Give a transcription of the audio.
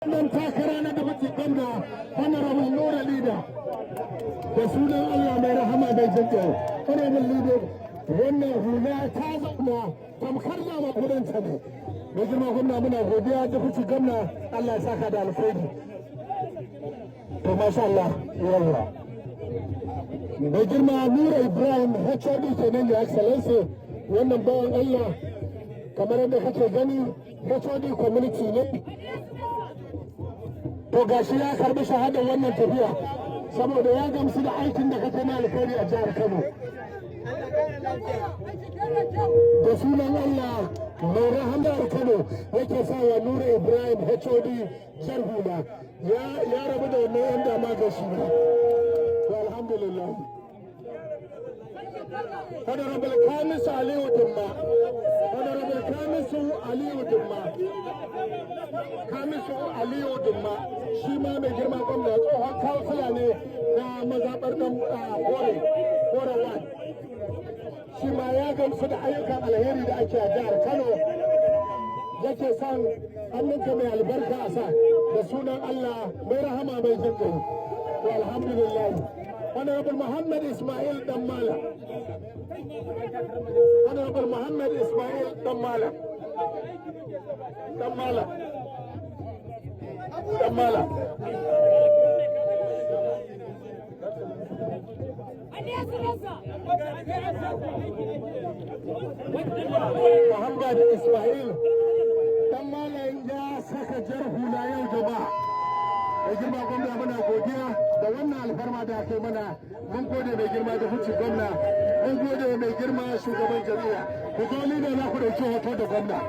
Wannan takara na gabaci gwamna honorable Nura Leader da sunan Allah mai rahama mai jinƙa honorable Leader wannan hula ta zauna tamkar nama kudanta ne mai girma gwamna muna godiya da fici gwamna Allah ya saka da alkhairi to masha Allah yawa mai girma Nura Ibrahim HOD kenan ya excellency wannan bawan Allah kamar yadda kake gani HOD community ne to gashi ya karbi shahadar wannan tafiya saboda ya gamsu da aikin da kake na alkhairi a jihar Kano da sunan Allah mai rahamar Kano yake sa wa Nura Ibrahim HOD jar hula ya rabu da wannan yan dama ga shi to alhamdulillah honorable Kamisu Aliyu Dumma honorable Kamisu Aliyu Dumma Kamisu Aliyu Dumma shi ma mai girma gwamna tsohon kansila ne na mazaɓar ɗan korewa shi ma ya gamsu da ayyukan alheri da ake a jihar Kano yake son hannunka mai albarka a sa da sunan Allah mai rahama mai jinƙai to alhamdulillah honorable Muhammad Ismail Dammala honorable Muhammad Ismail Dammala Muhammad Ismail Dammala ya saka jar hula yau jama'a mai girma gwamna muna godiya da wannan alfarma da aka mana mun gode mai girma da hucin gwamna mun gode mai girma shugaban jami'a ku zo ni da za ku dauki hoto da gwamna